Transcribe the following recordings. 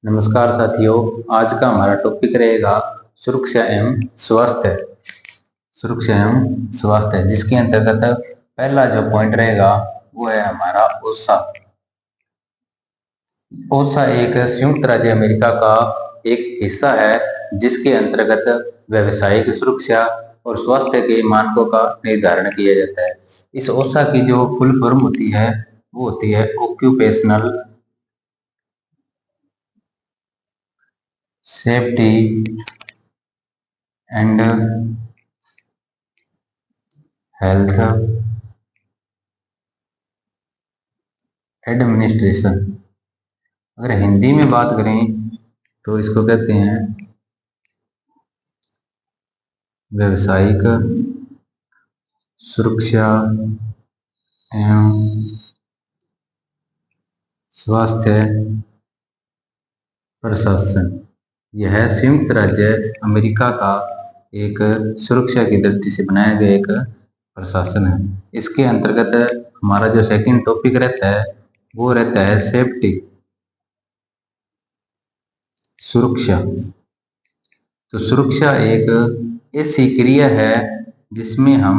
नमस्कार साथियों। आज का हमारा टॉपिक रहेगा सुरक्षा एवं स्वास्थ्य। सुरक्षा एवं स्वास्थ्य जिसके अंतर्गत पहला जो पॉइंट रहेगा वो है हमारा ओसा। ओसा एक संयुक्त राज्य अमेरिका का एक हिस्सा है जिसके अंतर्गत व्यावसायिक सुरक्षा और स्वास्थ्य के मानकों का निर्धारण किया जाता है। इस ओसा की जो फुल फॉर्म होती है वो होती है occupational safety and health administration. अगर हिंदी में बात करें तो इसको कहते हैं व्यावसायिक सुरक्षा एवं स्वास्थ्य प्रशासन। यह संयुक्त राज्य अमेरिका का एक सुरक्षा की दृष्टि से बनाया गया एक प्रशासन है। इसके अंतर्गत हमारा जो सेकंड टॉपिक रहता है वो रहता है सेफ्टी, सुरक्षा। तो सुरक्षा एक ऐसी क्रिया है जिसमें हम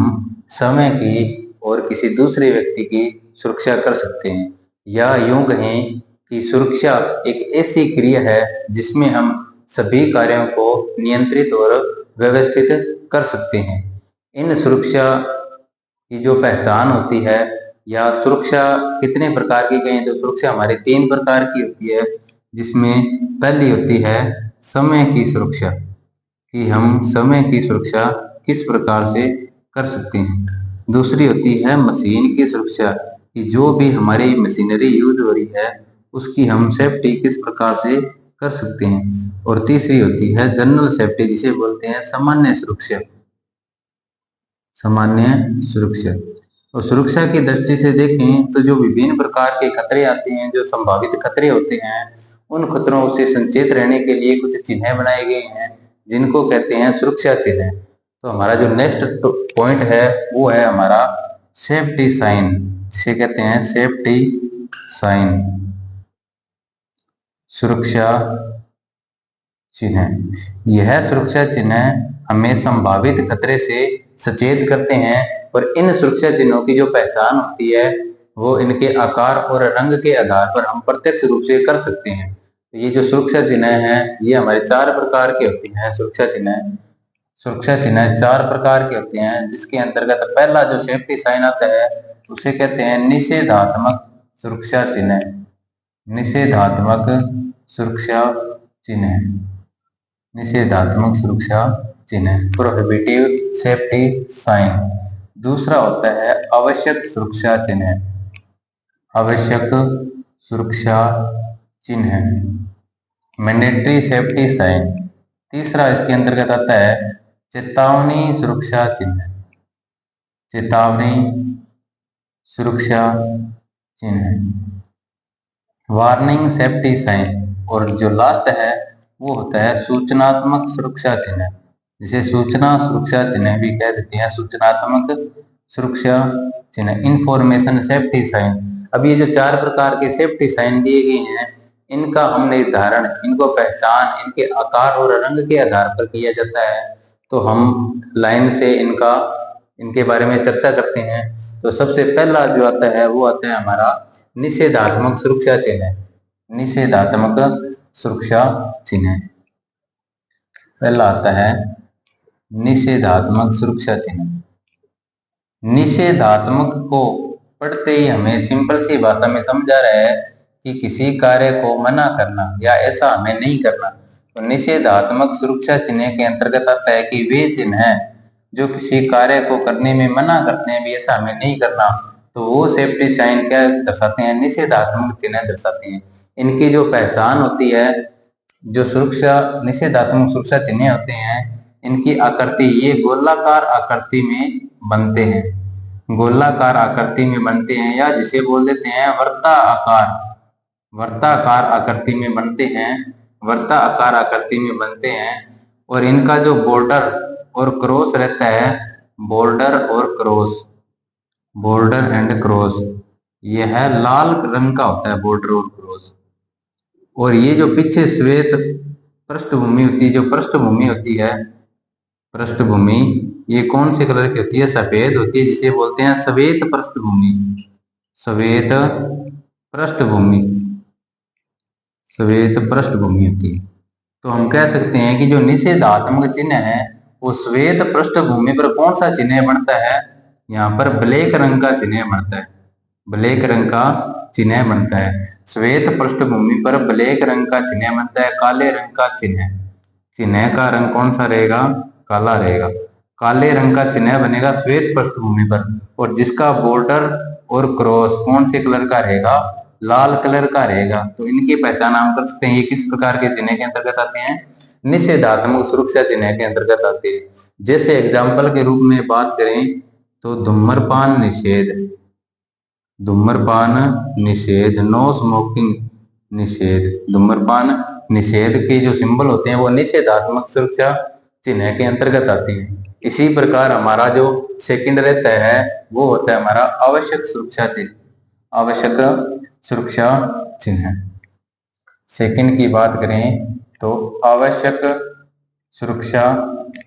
समय की और किसी दूसरे व्यक्ति की सुरक्षा कर सकते हैं, या यूं कहें कि सुरक्षा एक ऐसी क्रिया है जिसमें हम सभी कार्यों को नियंत्रित और व्यवस्थित कर सकते हैं। इन सुरक्षा की जो पहचान होती है या सुरक्षा कितने प्रकार की कहें तो सुरक्षा हमारे 3 प्रकार की होती है, जिसमें पहली होती है समय की सुरक्षा कि हम समय की सुरक्षा किस प्रकार से कर सकते हैं। दूसरी होती है मशीन की सुरक्षा कि जो भी हमारी मशीनरी यूज हो रही है उसकी हम सेफ्टी किस प्रकार से कर सकते हैं। और तीसरी होती है जनरल सेफ्टी जिसे बोलते हैं सामान्य सुरक्षा। सामान्य सुरक्षा और सुरक्षा की दृष्टि से देखें तो जो विभिन्न प्रकार के खतरे आते हैं, जो संभावित खतरे होते हैं, उन खतरों से सचेत रहने के लिए कुछ चिन्ह बनाए गए हैं जिनको कहते हैं सुरक्षा चिन्ह। तो हमारा जो नेक्स्ट पॉइंट है वो है हमारा सेफ्टी साइन, जिसे कहते हैं सेफ्टी साइन, सुरक्षा चिन्ह। यह सुरक्षा चिन्ह हमें संभावित खतरे से सचेत करते हैं और इन सुरक्षा चिन्हों की जो पहचान होती है वो इनके आकार और रंग के आधार पर हम प्रत्यक्ष रूप से कर सकते हैं। तो ये जो सुरक्षा चिन्ह है ये हमारे 4 प्रकार के होते हैं। सुरक्षा चिन्ह 4 प्रकार के होते हैं, जिसके अंतर्गत पहला जो सेफ्टी साइन आता है उसे कहते हैं निषेधात्मक सुरक्षा चिन्ह। निषेधात्मक सुरक्षा चिन्ह, निषेधात्मक सुरक्षा चिन्ह, प्रोहिबिटिव सेफ्टी साइन। दूसरा होता है आवश्यक सुरक्षा चिन्ह, आवश्यक सुरक्षा चिन्ह, मैंडेटरी सेफ्टी साइन। तीसरा इसके अंतर्गत आता है चेतावनी सुरक्षा चिन्ह, चेतावनी सुरक्षा चिन्ह, वार्निंग सेफ्टी साइन। और जो लास्ट है वो होता है सूचनात्मक सुरक्षा चिन्ह, जिसे सूचना सुरक्षा चिन्ह भी कह देते हैं, सूचनात्मक सुरक्षा चिन्ह, इंफॉर्मेशन सेफ्टी साइन। अब ये जो 4 प्रकार के सेफ्टी साइन दिए गए हैं इनका हम निर्धारण, इनको पहचान इनके आकार और रंग के आधार पर किया जाता है। तो हम लाइन से इनके बारे में चर्चा करते हैं। तो सबसे पहला जो आता है वो आता है हमारा निषेधात्मक सुरक्षा चिन्ह, निषेधात्मक सुरक्षा चिन्ह। पहला आता है निषेधात्मक सुरक्षा चिन्ह। निषेधात्मक को पढ़ते ही हमें सिंपल सी भाषा में समझा रहा है कि किसी कार्य को मना करना या ऐसा हमें नहीं करना। तो निषेधात्मक सुरक्षा चिन्ह के अंतर्गत आता है कि वे चिन्ह हैं जो किसी कार्य को करने में मना करते हैं, भी ऐसा हमें नहीं करना। तो वो सेफ्टी साइन क्या दर्शाते हैं, निषेधात्मक चिन्ह दर्शाते हैं। इनकी जो पहचान होती है, जो सुरक्षा निषेधात्मक सुरक्षा चिन्ह होते हैं, इनकी आकृति ये गोलाकार आकृति में बनते हैं, गोलाकार आकृति में बनते हैं, या जिसे बोल देते हैं वर्ताकार, वर्ताकार आकृति में बनते हैं, वर्ताकार आकृति में बनते हैं। और इनका जो बॉर्डर और क्रॉस रहता है, बॉर्डर और क्रॉस, बॉर्डर एंड क्रॉस, यह लाल रंग का होता है, बॉर्डर और क्रॉस। और ये जो पीछे श्वेत पृष्ठभूमि होती है, जो पृष्ठभूमि होती है, पृष्ठभूमि ये कौन से कलर की होती है? सफेद होती है, जिसे बोलते हैं श्वेत पृष्ठभूमि। श्वेत पृष्ठभूमि, श्वेत पृष्ठभूमि होती है। तो हम कह सकते हैं कि जो निषेधात्मक चिन्ह है वो श्वेत पृष्ठभूमि पर कौन सा चिन्ह बनता है? यहाँ पर ब्लैक रंग का चिन्ह बनता है, ब्लैक रंग का चिन्ह बनता है। श्वेत पृष्ठभूमि पर ब्लैक रंग का चिन्ह बनता है, काले रंग का चिन्ह, चिन्ह का रंग कौन सा रहेगा? काला रहेगा। काले रंग का चिन्ह बनेगा श्वेत पृष्ठभूमि पर, और जिसका बॉर्डर और क्रॉस कौन से कलर का रहेगा? लाल कलर का रहेगा। तो इनकी पहचान हम कर सकते हैं, ये किस प्रकार के चिन्ह के अंतर्गत आते हैं? निषेधात्मक सुरक्षा चिन्ह के अंतर्गत आते हैं। जैसे एग्जाम्पल के रूप में बात करें तो धूम्रपान निषेध, धूम्रपान निषेध, नो स्मोकिंग निषेध, धूम्रपान निषेध के जो सिंबल होते हैं वो निषेधात्मक सुरक्षा चिन्ह के अंतर्गत आते हैं। इसी प्रकार हमारा जो सेकंड रहता है वो होता है हमारा आवश्यक सुरक्षा चिन्ह, आवश्यक सुरक्षा चिन्ह। सेकंड की बात करें तो आवश्यक सुरक्षा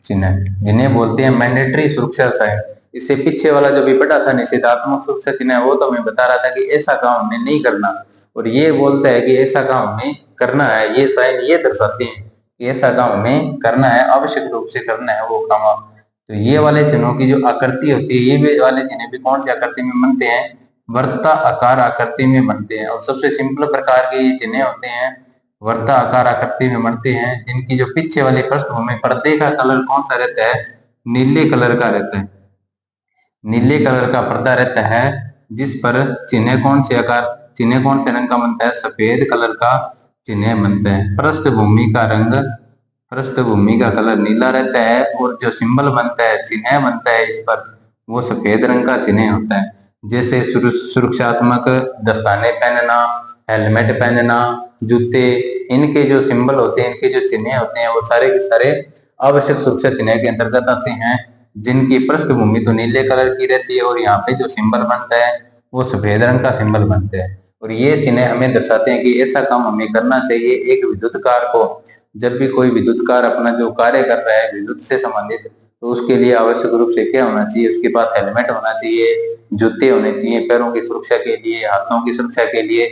चिन्ह, जिन्हें बोलते हैं मैंडेटरी सुरक्षा साइन। इससे पीछे वाला जो भी पढ़ा था निषेधात्मक सुरक्षा चिन्ह, वो तो मैं बता रहा था कि ऐसा काम हमें नहीं करना, और ये बोलता है कि ऐसा काम हमें करना है। ये साइन ये दर्शाते हैं कि ऐसा काम हमें करना है, आवश्यक रूप से करना है वो काम। तो ये वाले चिन्हों की जो आकृति होती है, ये भी वाले चिन्ह भी कौन सी आकृति में बनते हैं? वर्ता आकार आकृति में बनते हैं। और सबसे सिंपल प्रकार के ये चिन्ह होते हैं, वर्ता आकार आकृति में बनते हैं, जिनकी जो पीछे वाली पृष्ठभूमि पर्दे का कलर कौन सा रहता है? नीले कलर का रहता है, नीले कलर का पर्दा रहता है, जिस पर चिन्ह कौन से आकार, चिन्ह कौन से रंग का बनता है? सफेद कलर का चिन्ह बनता है। पृष्ठभूमि का रंग, पृष्ठभूमि का कलर नीला रहता है, और जो सिंबल बनता है, चिन्ह बनता है इस पर, वो सफेद रंग का चिन्ह होता है। जैसे सुरक्षात्मक दस्ताने पहनना, हेलमेट पहनना, जूते, इनके जो सिंबल होते हैं, इनके जो चिन्ह होते हैं, वो सारे के सारे आवश्यक सुरक्षा चिन्ह के अंतर्गत आते हैं, जिनकी पृष्ठभूमि तो नीले कलर की रहती है, और यहाँ पे जो सिंबल बनता है वो सफेद रंग का सिंबल बनता है। और ये चिन्ह हमें दर्शाते हैं कि ऐसा काम हमें करना चाहिए। एक विद्युत कार को, जब भी कोई विद्युत कार अपना जो कार्य कर रहा है विद्युत से संबंधित, तो उसके लिए आवश्यक रूप से क्या होना चाहिए? उसके पास हेलमेट होना चाहिए, जूते होने चाहिए पैरों की सुरक्षा के लिए, हाथों की सुरक्षा के लिए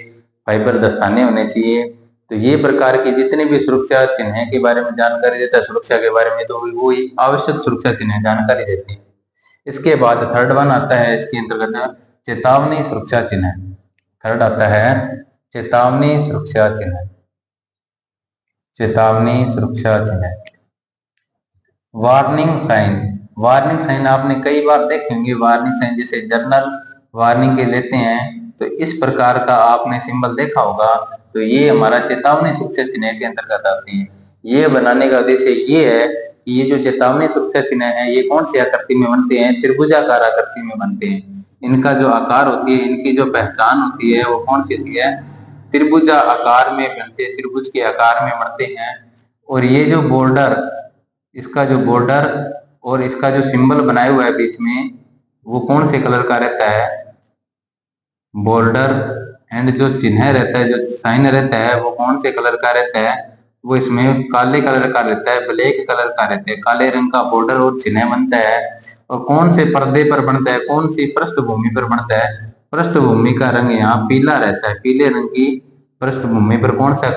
फाइबर दस्ताने होने चाहिए। तो ये प्रकार के जितने भी सुरक्षा चिन्ह के बारे में जानकारी देता है, सुरक्षा के बारे में, तो वो आवश्यक सुरक्षा चिन्ह जानकारी देती है। इसके बाद थर्ड वन आता है इसके अंतर्गत चेतावनी सुरक्षा चिन्ह। थर्ड आता है चेतावनी सुरक्षा चिन्ह, चेतावनी सुरक्षा चिन्ह। वार्निंग साइन, वार्निंग साइन आपने कई बार देखे होंगे। वार्निंग साइन जैसे जर्नल वार्निंग के लेते हैं, तो इस प्रकार का आपने सिंबल देखा होगा। तो ये हमारा चेतावनी सुरक्षा चिन्ह के अंतर्गत आते हैं। ये बनाने का उद्देश्य ये है कि ये जो चेतावनी सुरक्षा चिन्ह है ये कौन सी आकृति में बनते हैं? त्रिभुजाकार आकृति में बनते हैं। इनका जो आकार होती है, इनकी जो पहचान होती है वो कौन सी होती है? त्रिभुजा आकार में बनते हैं, त्रिभुज के आकार में बनते हैं। और ये जो बॉर्डर, इसका जो बॉर्डर और इसका जो सिंबल बनाया हुआ है बीच में, वो कौन से कलर का रहता है? बॉर्डर एंड जो चिन्ह रहता है, जो साइन रहता है, वो कौन से कलर का रहता है? वो इसमें काले कलर का रहता है, ब्लैक कलर का रहता है। काले रंग का बॉर्डर और चिन्ह बनता है। और कौन से पर्दे पर बनता है? कौन सी पृष्ठभूमि पर बनता है? पृष्ठभूमि का रंग यहाँ पीला रहता है। पीले रंग की पृष्ठभूमि पर कौन सा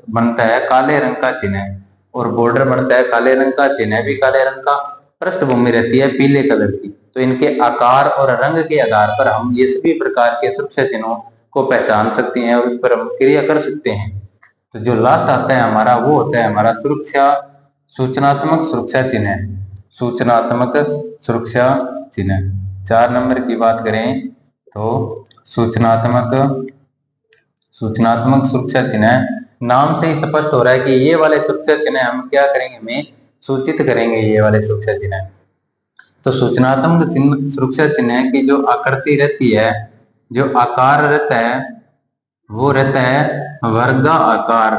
बनता है? काले रंग का चिन्ह। और बॉर्डर बनता है काले रंग का, चिन्ह भी काले रंग का, पृष्ठभूमि रहती है पीले कलर की। तो इनके आकार और रंग के आधार पर हम ये सभी प्रकार के सुरक्षा चिन्हों को पहचान सकते हैं और उस पर हम क्रिया कर सकते हैं। तो जो लास्ट आता है हमारा, वो होता है हमारा सूचनात्मक सुरक्षा चिन्ह। सूचनात्मक सुरक्षा चिन्ह 4 नंबर की बात करें तो सूचनात्मक सुरक्षा चिन्ह, नाम से ही स्पष्ट हो रहा है कि ये वाले सुरक्षा चिन्ह हम क्या करेंगे? हमें सूचित करेंगे ये वाले सुरक्षा चिन्ह। तो सूचनात्मक सुरक्षा चिन्ह की जो आकृति रहती है, जो आकार रहता है, वो रहता है वर्गा आकार,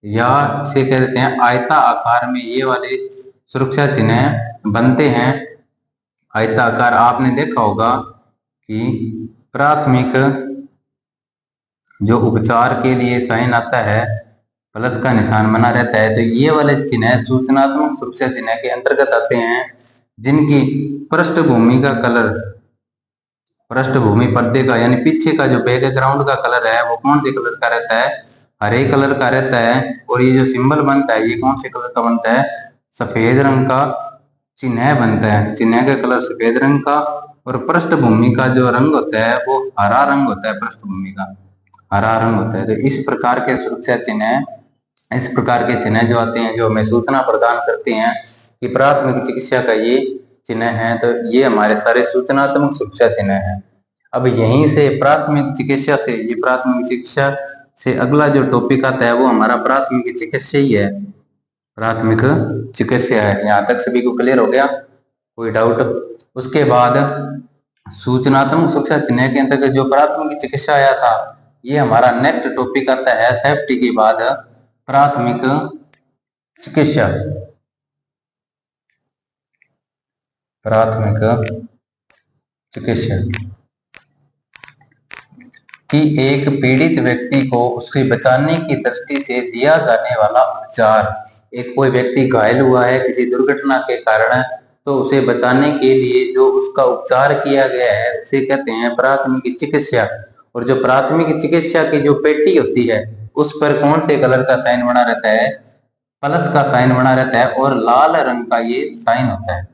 या इसे कहते हैं आयता आकार में ये वाले सुरक्षा चिन्ह बनते हैं। आयता आकार आपने देखा होगा कि प्राथमिक जो उपचार के लिए साइन आता है, प्लस का निशान बना रहता है, तो ये वाले चिन्ह सूचनात्मक सुरक्षा चिन्ह के अंतर्गत आते हैं, जिनकी पृष्ठभूमि का कलर, पृष्ठभूमि पर्दे का यानी पीछे का जो बैकग्राउंड का कलर है वो कौन से कलर का रहता है, हरे कलर का रहता है। और ये जो सिंबल बनता है ये कौन से कलर का बनता है, सफेद रंग का चिन्ह बनता है, चिन्ह का कलर सफेद रंग का। और पृष्ठभूमि का जो रंग होता है वो हरा रंग होता है, पृष्ठभूमि का हरा रंग होता है। तो इस प्रकार के सुरक्षा चिन्ह, इस प्रकार के चिन्ह जो आते हैं जो हमें सूचना प्रदान करते हैं कि प्राथमिक चिकित्सा का ये चिन्ह है, तो ये हमारे सारे सूचनात्मक सुरक्षा चिन्ह है। अब यहीं से प्राथमिक चिकित्सा से, ये प्राथमिक चिकित्सा से अगला जो टॉपिक आता है वो हमारा प्राथमिक चिकित्सा ही है, प्राथमिक चिकित्सा है। यहाँ तक सभी को क्लियर हो गया, कोई डाउट? उसके बाद सूचनात्मक सुरक्षा चिन्ह के अंतर्गत जो प्राथमिक चिकित्सा आया था, ये हमारा नेक्स्ट टॉपिक आता है सेफ्टी के बाद प्राथमिक चिकित्सा। प्राथमिक चिकित्सा कि एक पीड़ित व्यक्ति को उसके बचाने की दृष्टि से दिया जाने वाला उपचार। एक कोई व्यक्ति घायल हुआ है किसी दुर्घटना के कारण, तो उसे बचाने के लिए जो उसका उपचार किया गया है उसे कहते हैं प्राथमिक चिकित्सा। और जो प्राथमिक चिकित्सा की जो पेटी होती है उस पर कौन से कलर का साइन बना रहता है, प्लस का साइन बना रहता है, और लाल रंग का ये साइन होता है,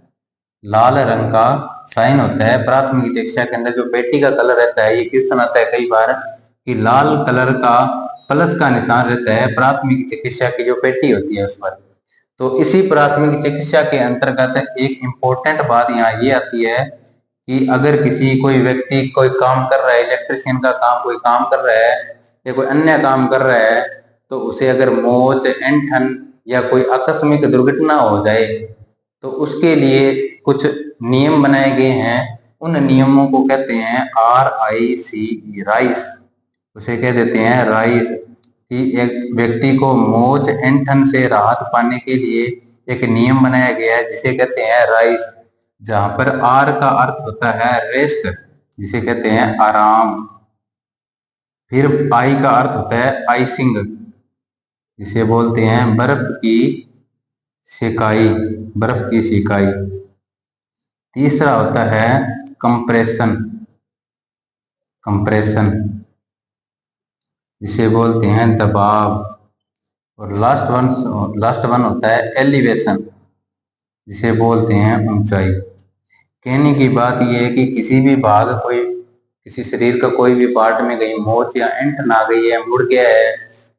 लाल रंग का साइन होता है। प्राथमिक चिकित्सा के अंदर जो पेटी का कलर रहता है, ये क्वेश्चन आता है कई बार कि लाल कलर का प्लस का निशान रहता है प्राथमिक चिकित्सा की जो पेटी होती है उस पर। तो इसी प्राथमिक चिकित्सा के अंतर्गत एक इम्पोर्टेंट बात यहाँ ये आती है कि अगर किसी कोई व्यक्ति कोई काम कर रहा है, इलेक्ट्रिशियन का काम कोई काम कर रहा है या कोई अन्य काम कर रहा है, तो उसे अगर मोच, ऐंठन या कोई आकस्मिक दुर्घटना हो जाए तो उसके लिए कुछ नियम बनाए गए हैं। उन नियमों को कहते हैं RICE, राइस, उसे कह देते हैं राइस। कि एक व्यक्ति को मोच, ऐंठन से राहत पाने के लिए एक नियम बनाया गया है जिसे कहते हैं राइस, जहां पर R का अर्थ होता है रेस्ट, जिसे कहते हैं आराम। फिर I का अर्थ होता है आइसिंग, जिसे बोलते हैं बर्फ की सिकाई, बर्फ की सिकाई। तीसरा होता है कंप्रेशन, कंप्रेशन जिसे बोलते हैं दबाव। और लास्ट वन होता है एलिवेशन, जिसे बोलते हैं ऊंचाई। कहने की बात यह है कि किसी भी भाग, कोई किसी शरीर का कोई भी पार्ट में कहीं मोच या ऐंठन आ गई है, मुड़ गया है,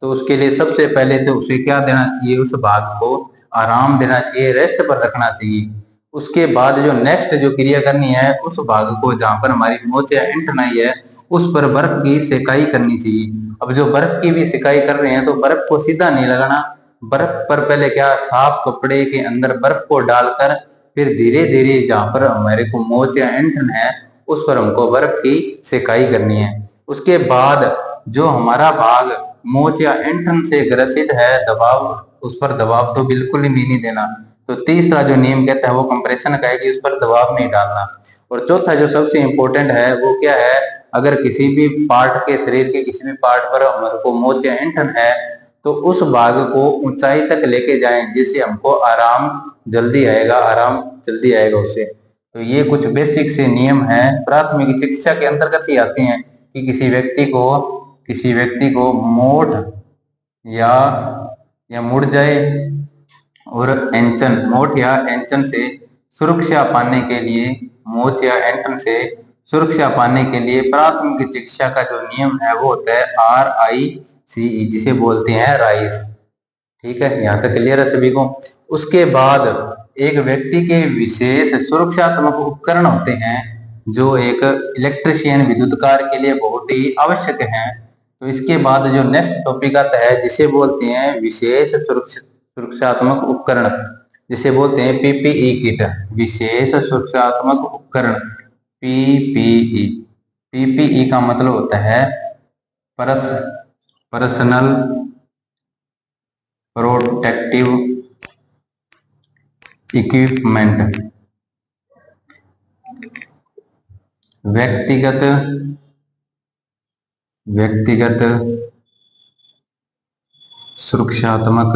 तो उसके लिए सबसे पहले तो उसे क्या देना चाहिए, उस भाग को आराम देना चाहिए, रेस्ट पर रखना चाहिए। उसके बाद जो नेक्स्ट जो क्रिया करनी है, उस भाग को जहां पर हमारी मोच या ऐंठन आई है उस पर बर्फ की सिकाई करनी चाहिए। अब जो बर्फ की भी सिकाई कर रहे हैं तो बर्फ को सीधा नहीं लगाना, बर्फ पर पहले क्या, साफ कपड़े के अंदर बर्फ को डालकर फिर धीरे धीरे जहां पर हमारे को मोच या ऐंठन है उस पर हमको बर्फ की सिकाई करनी है। उसके बाद जो हमारा भाग मोच या ऐंठन से ग्रसित है, दबाव, उस पर दबाव तो बिल्कुल ही नहीं देना। तो तीसरा जो नियम कहता है वो कंप्रेशन का है कि उस पर दबाव नहीं डालना। और चौथा जो सबसे इंपॉर्टेंट है वो क्या है, अगर किसी भी पार्ट के, शरीर के किसी भी पार्ट पर हमारे को मोच या ऐंठन है तो उस भाग को ऊंचाई तक लेके जाएं जिससे हमको आराम जल्दी आएगा, आराम जल्दी आएगा उससे। तो ये कुछ बेसिक से नियम है, प्राथमिक चिकित्सा के अंतर्गत ही आते हैं कि किसी व्यक्ति को मोट या मुड़ जाए और ऐंचन, मोट या ऐंचन से सुरक्षा पाने के लिए, मोच या ऐंठन से सुरक्षा पाने के लिए प्राथमिक चिकित्सा का जो नियम है वो होता है RICE, जिसे बोलते हैं राइस। ठीक है, यहाँ तक क्लियर है सभी को? उसके बाद एक व्यक्ति के विशेष सुरक्षात्मक उपकरण होते हैं जो एक इलेक्ट्रिशियन, विद्युतकार के लिए बहुत ही आवश्यक हैं। तो इसके बाद जो नेक्स्ट टॉपिक आता है जिसे बोलते हैं विशेष सुरक्षात्मक उपकरण, जिसे बोलते हैं PPE किट, विशेष सुरक्षात्मक उपकरण PPE। PPE का मतलब होता है पर्सनल प्रोटेक्टिव इक्विपमेंट, व्यक्तिगत व्यक्तिगत सुरक्षात्मक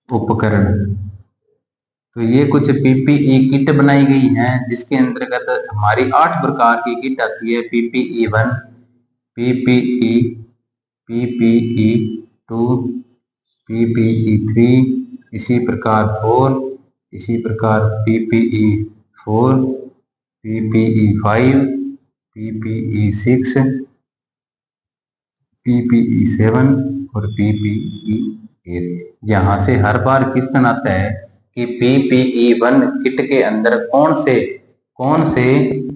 उपकरण। तो ये कुछ पीपीई किट बनाई गई है जिसके अंतर्गत हमारी 8 प्रकार की किट आती है। पीपीई 1, पीपीई, पीपीई 2, पीपीई 3, इसी प्रकार 4, इसी प्रकार पीपीई 4, पीपीई 5, पीपीई 6, पीपीई 7 और पीपीई 8। यहाँ से हर बार क्वेश्चन आता है कि पीपीई 1 किट के अंदर कौन से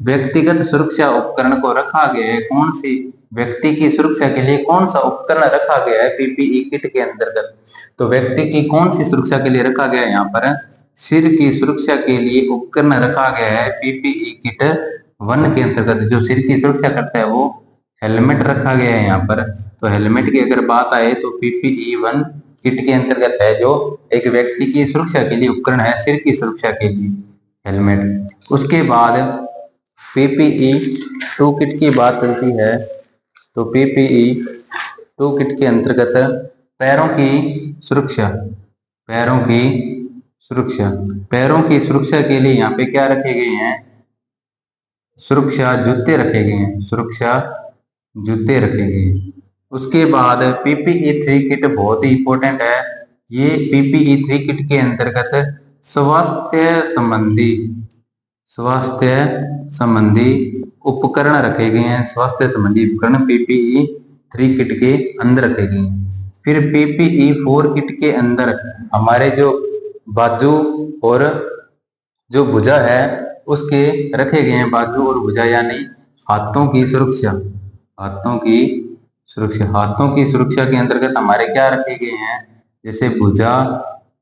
व्यक्तिगत सुरक्षा उपकरण को रखा गया है, कौन सी व्यक्ति की सुरक्षा के लिए कौन सा उपकरण रखा गया है पीपीई किट के अंतर्गत। तो व्यक्ति की कौन सी सुरक्षा के लिए रखा गया है, यहाँ पर सिर की सुरक्षा के लिए उपकरण रखा गया है पीपीई किट 1 के अंतर्गत। जो सिर की सुरक्षा करता है वो हेलमेट रखा गया है यहाँ पर। तो हेलमेट की अगर बात आए तो पीपीई 1 किट के अंतर्गत है, जो एक व्यक्ति की सुरक्षा के लिए उपकरण है, सिर की सुरक्षा के लिए हेलमेट। उसके बाद पीपीई 2 किट की बात चलती है। तो पीपीई 2 किट के अंतर्गत पैरों की सुरक्षा, पैरों की सुरक्षा के लिए यहाँ पे क्या रखे गए हैं, सुरक्षा जूते रखे गए हैं, सुरक्षा जूते रखे गए हैं। उसके बाद पीपीई 3 किट बहुत ही इंपॉर्टेंट है। ये पीपीई 3 किट के अंतर्गत स्वास्थ्य संबंधी उपकरण रखे गए हैं। स्वास्थ्य संबंधी उपकरण पीपीई 3 किट के अंदर रखे गए हैं। फिर पीपीई 4 किट के अंदर हमारे जो बाजू और जो भुजा है उसके रखे गए हैं, बाजू और भुजा यानी हाथों की सुरक्षा। हाथों की सुरक्षा के अंतर्गत हमारे क्या रखे गए हैं, जैसे भुजा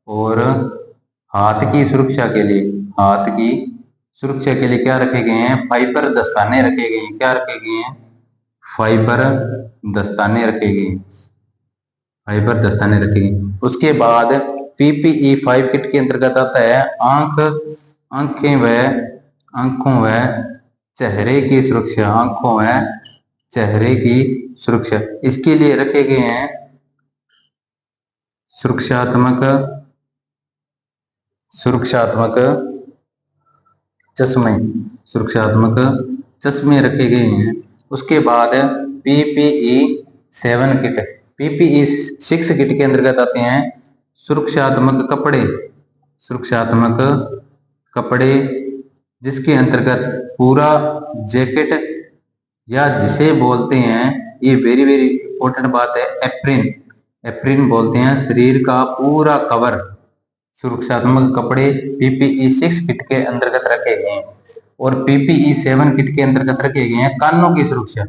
और हाथ की सुरक्षा के लिए क्या रखे गए हैं, फाइबर दस्ताने रखे गए हैं। क्या रखे गए हैं, फाइबर दस्ताने रखे गए। उसके बाद पीपीई 5 किट के अंतर्गत आता है आंखों व चेहरे की सुरक्षा। इसके लिए रखे गए हैं सुरक्षात्मक चश्मे रखे गए हैं। उसके बाद पीपीई 7 किट, पीपीई 6 किट के अंतर्गत आते हैं सुरक्षात्मक कपड़े, जिसके अंतर्गत पूरा जैकेट या जिसे बोलते हैं, ये वेरी वेरी इंपॉर्टेंट बात है, एप्रिन बोलते हैं, शरीर का पूरा कवर। सुरक्षात्मक कपड़े पीपीई 6 किट के अंतर्गत रखे गए हैं। और पीपीई 7 किट के अंतर्गत रखे गए हैं कानों की सुरक्षा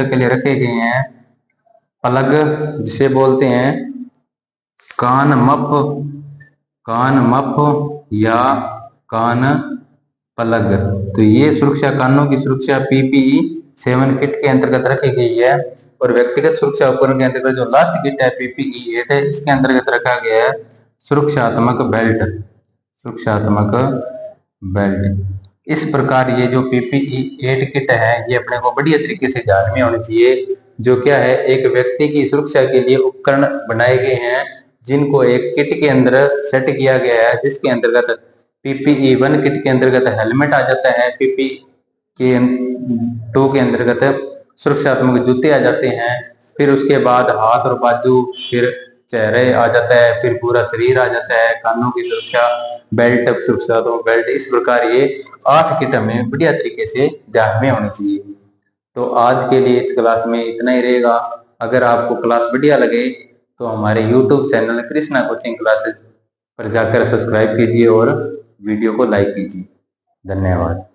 के लिए रखे गए हैं प्लग, जिसे बोलते हैं कान मफ या कान प्लग। तो ये सुरक्षा, कानों की सुरक्षा पीपीई 7 किट के अंतर्गत रखी गई है। और व्यक्तिगत सुरक्षा उपकरण के अंतर्गत जो लास्ट किट है पीपीई 8 है, इसके अंतर्गत रखा गया है सुरक्षात्मक बेल्ट। इस प्रकार ये जो पीपीई 8 किट है ये अपने को बढ़िया तरीके से ध्यान में होनी चाहिए। जो क्या है, एक व्यक्ति की सुरक्षा के लिए उपकरण बनाए गए हैं जिनको एक किट के अंदर सेट किया गया है, जिसके अंतर्गत पीपीई 1 किट के अंतर्गत हेलमेट आ जाता है, पीपीई के 2 के अंतर्गत सुरक्षात्मक जूते आ जाते हैं, फिर उसके बाद हाथ और बाजू, फिर चेहरे आ जाता है, फिर पूरा शरीर आ जाता है, कानों की सुरक्षा बेल्ट, सुरक्षात्मक बेल्ट। इस प्रकार ये 8 किट हमें बढ़िया तरीके से ध्यान में होनी चाहिए। तो आज के लिए इस क्लास में इतना ही रहेगा। अगर आपको क्लास बढ़िया लगे तो हमारे YouTube channel Krishna coaching classes पर जाकर सब्सक्राइब कीजिए और वीडियो को लाइक कीजिए। धन्यवाद।